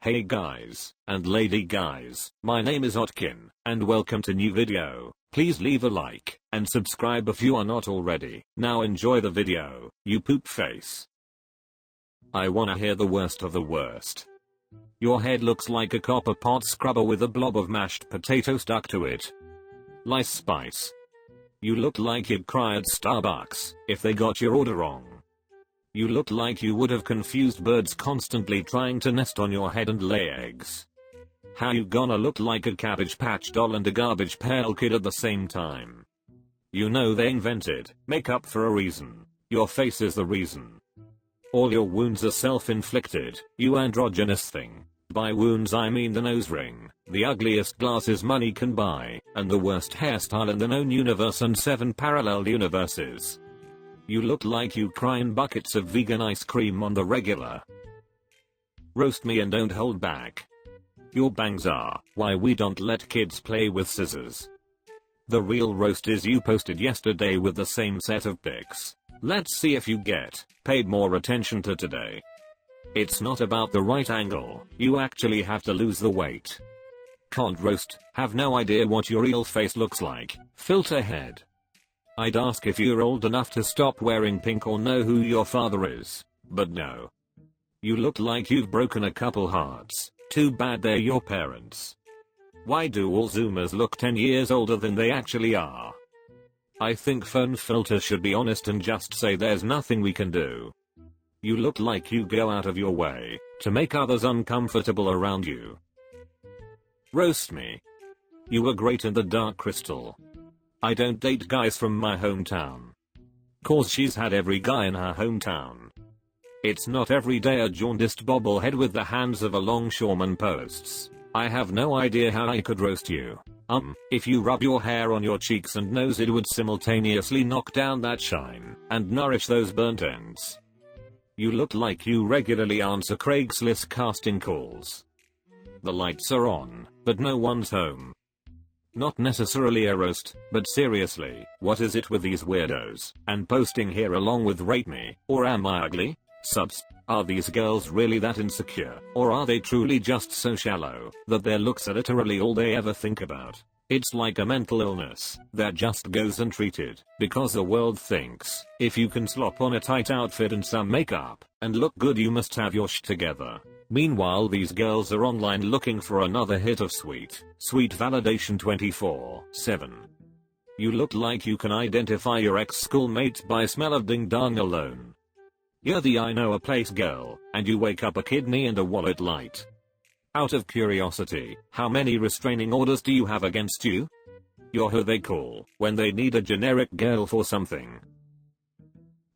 Hey guys, and lady guys, my name is Otkin, and welcome to new video. Please leave a like, and subscribe if you are not already. Now enjoy the video, you poop face. I wanna hear the worst of the worst. Your head looks like a copper pot scrubber with a blob of mashed potato stuck to it. Lice spice. You look like you'd cry at Starbucks if they got your order wrong. You look like you would have confused birds constantly trying to nest on your head and lay eggs. How you gonna look like a Cabbage Patch doll and a Garbage Pail Kid at the same time? You know they invented makeup for a reason. Your face is the reason. All your wounds are self-inflicted, you androgynous thing. By wounds I mean the nose ring, the ugliest glasses money can buy, and the worst hairstyle in the known universe and 7 parallel universes. You look like you cry in buckets of vegan ice cream on the regular. Roast me and don't hold back. Your bangs are why we don't let kids play with scissors. The real roast is you posted yesterday with the same set of pics. Let's see if you get paid more attention to today. It's not about the right angle, you actually have to lose the weight. Can't roast, have no idea what your real face looks like, filter head. I'd ask if you're old enough to stop wearing pink or know who your father is, but no. You look like you've broken a couple hearts, too bad they're your parents. Why do all Zoomers look 10 years older than they actually are? I think phone filters should be honest and just say there's nothing we can do. You look like you go out of your way to make others uncomfortable around you. Roast me. You were great in the Dark Crystal. I don't date guys from my hometown. Cause she's had every guy in her hometown. It's not every day a jaundiced bobblehead with the hands of a longshoreman posts. I have no idea how I could roast you. If you rub your hair on your cheeks and nose it would simultaneously knock down that shine and nourish those burnt ends. You look like you regularly answer Craigslist casting calls. The lights are on, but no one's home. Not necessarily a roast, but seriously, what is it with these weirdos and posting here along with rate me, or am I ugly? Subs, are these girls really that insecure, or are they truly just so shallow that their looks are literally all they ever think about? It's like a mental illness that just goes untreated because the world thinks if you can slop on a tight outfit and some makeup and look good you must have your shit together. Meanwhile these girls are online looking for another hit of sweet validation 24/7. You look like you can identify your ex-schoolmate by smell of ding dong alone. You're the I know a place girl, and you wake up a kidney and a wallet light. Out of curiosity, how many restraining orders do you have against you? You're who they call when they need a generic girl for something.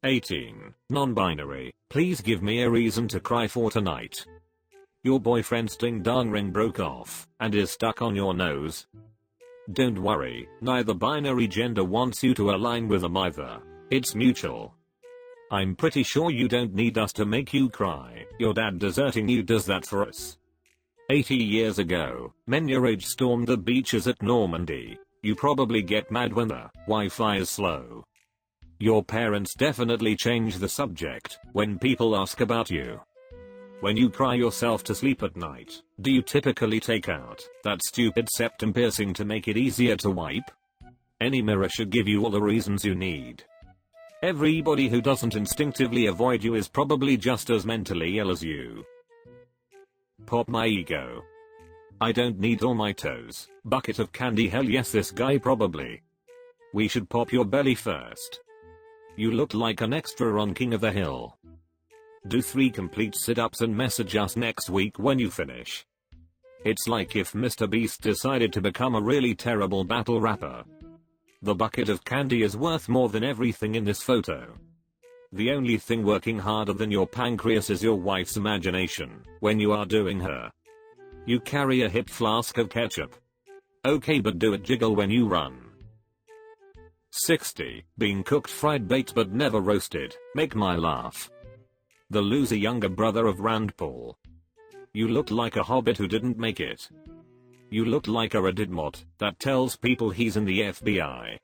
18. Non-binary, please give me a reason to cry for tonight. Your boyfriend's ding dong ring broke off and is stuck on your nose. Don't worry, neither binary gender wants you to align with them either. It's mutual. I'm pretty sure you don't need us to make you cry. Your dad deserting you does that for us. 80 years ago, men your age stormed the beaches at Normandy. You probably get mad when the Wi-Fi is slow. Your parents definitely change the subject when people ask about you. When you cry yourself to sleep at night, do you typically take out that stupid septum piercing to make it easier to wipe? Any mirror should give you all the reasons you need. Everybody who doesn't instinctively avoid you is probably just as mentally ill as you. Pop my ego. I don't need all my toes. Bucket of candy, hell yes, this guy probably. We should pop your belly first. You look like an extra on King of the Hill. Do 3 complete sit-ups and message us next week when you finish. It's like if Mr. Beast decided to become a really terrible battle rapper. The bucket of candy is worth more than everything in this photo. The only thing working harder than your pancreas is your wife's imagination when you are doing her. You carry a hip flask of ketchup. Okay, but do it jiggle when you run. 60. Being cooked fried baked but never roasted, make my laugh. The loser younger brother of Rand Paul. You look like a hobbit who didn't make it. You look like a Reddit mod that tells people he's in the FBI.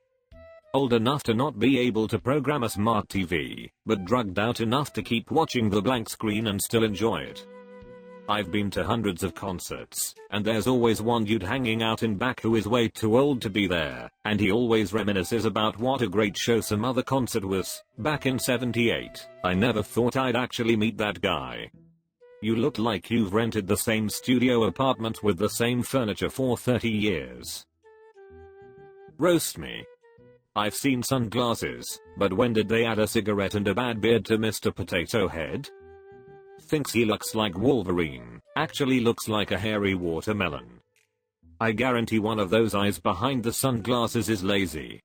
Old enough to not be able to program a smart TV, but drugged out enough to keep watching the blank screen and still enjoy it. I've been to hundreds of concerts, and there's always one dude hanging out in back who is way too old to be there, and he always reminisces about what a great show some other concert was, back in '78. I never thought I'd actually meet that guy. You look like you've rented the same studio apartment with the same furniture for 30 years. Roast me. I've seen sunglasses, but when did they add a cigarette and a bad beard to Mr. Potato Head? Thinks he looks like Wolverine, actually looks like a hairy watermelon. I guarantee one of those eyes behind the sunglasses is lazy.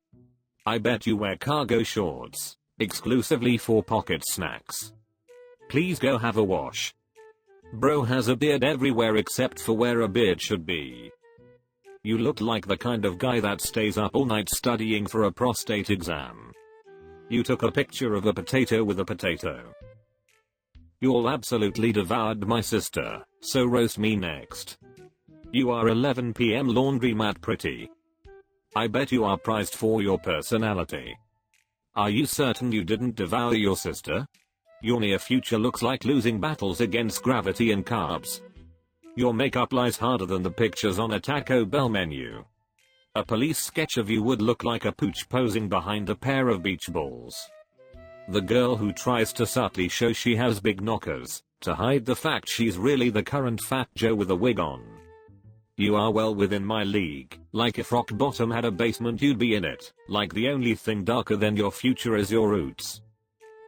I bet you wear cargo shorts, exclusively for pocket snacks. Please go have a wash. Bro has a beard everywhere except for where a beard should be. You look like the kind of guy that stays up all night studying for a prostate exam. You took a picture of a potato with a potato. You all absolutely devoured my sister, so roast me next. You are 11 PM laundromat pretty. I bet you are prized for your personality. Are you certain you didn't devour your sister? Your near future looks like losing battles against gravity and carbs. Your makeup lies harder than the pictures on a Taco Bell menu. A police sketch of you would look like a pooch posing behind a pair of beach balls. The girl who tries to subtly show she has big knockers, to hide the fact she's really the current fat Joe with a wig on. You are well within my league, like if rock bottom had a basement you'd be in it, like the only thing darker than your future is your roots.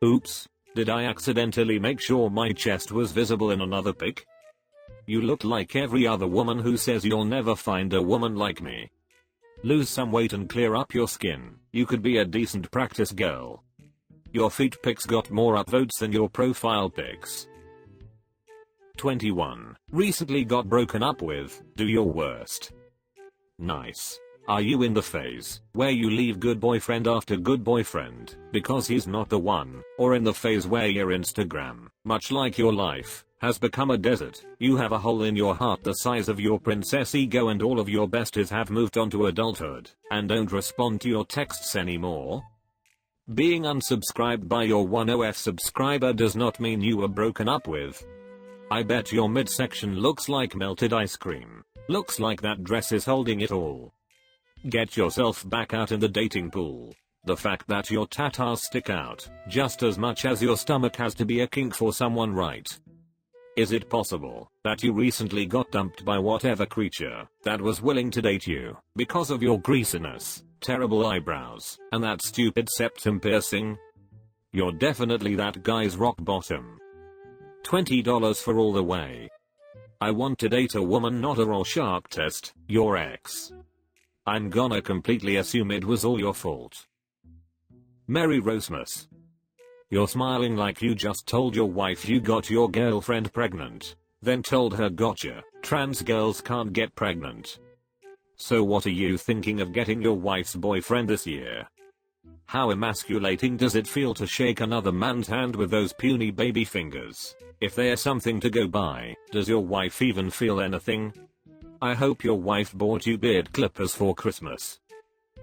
Oops, did I accidentally make sure my chest was visible in another pic? You look like every other woman who says you'll never find a woman like me. Lose some weight and clear up your skin, you could be a decent practice girl. Your feet pics got more upvotes than your profile pics. 21. Recently got broken up with, do your worst. Nice. Are you in the phase where you leave good boyfriend after good boyfriend because he's not the one, or in the phase where your Instagram, much like your life, has become a desert? You have a hole in your heart the size of your princess ego and all of your besties have moved on to adulthood and don't respond to your texts anymore? Being unsubscribed by your 10F subscriber does not mean you were broken up with. I bet your midsection looks like melted ice cream. Looks like that dress is holding it all. Get yourself back out in the dating pool. The fact that your tatas stick out just as much as your stomach has to be a kink for someone, right? Is it possible that you recently got dumped by whatever creature that was willing to date you because of your greasiness, terrible eyebrows, and that stupid septum piercing? You're definitely that guy's rock bottom. $20 for all the way. I want to date a woman, not a Rorschach test, your ex. I'm gonna completely assume it was all your fault. Merry Roastmas. You're smiling like you just told your wife you got your girlfriend pregnant, then told her gotcha, trans girls can't get pregnant. So what are you thinking of getting your wife's boyfriend this year? How emasculating does it feel to shake another man's hand with those puny baby fingers? If there's something to go by, does your wife even feel anything? I hope your wife bought you beard clippers for Christmas.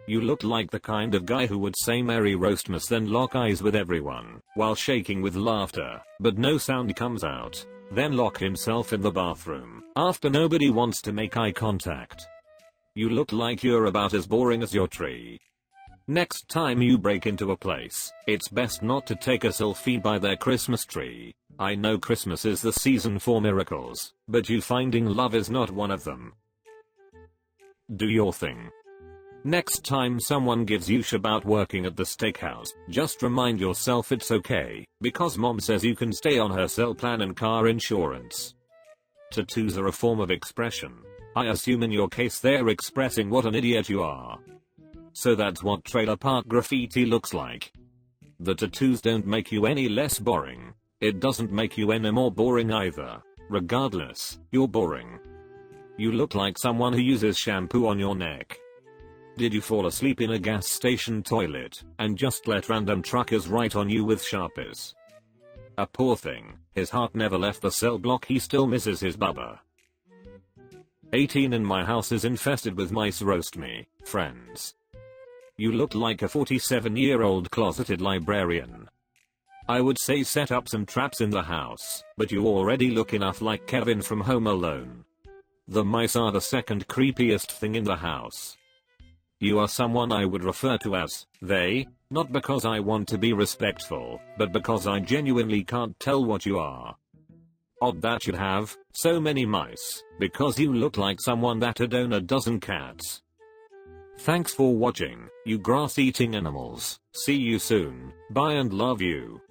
You look like the kind of guy who would say Merry Roastmas then lock eyes with everyone while shaking with laughter, but no sound comes out, then lock himself in the bathroom after nobody wants to make eye contact. You look like you're about as boring as your tree. Next time you break into a place, it's best not to take a selfie by their Christmas tree. I know Christmas is the season for miracles, but you finding love is not one of them. Do your thing. Next time someone gives you shit about working at the steakhouse, just remind yourself it's okay, because mom says you can stay on her cell plan and car insurance. Tattoos are a form of expression. I assume in your case they're expressing what an idiot you are. So that's what trailer park graffiti looks like. The tattoos don't make you any less boring. It doesn't make you any more boring either. Regardless, you're boring. You look like someone who uses shampoo on your neck. Did you fall asleep in a gas station toilet and just let random truckers write on you with Sharpies? A poor thing, his heart never left the cell block, he still misses his bubba. 18 and my house is infested with mice. Roast me, friends. You look like a 47-year-old closeted librarian. I would say set up some traps in the house, but you already look enough like Kevin from Home Alone. The mice are the second creepiest thing in the house. You are someone I would refer to as they, not because I want to be respectful, but because I genuinely can't tell what you are. Odd that you'd have so many mice, because you look like someone that'd own a dozen cats. Thanks for watching, you grass-eating animals. See you soon. Bye and love you.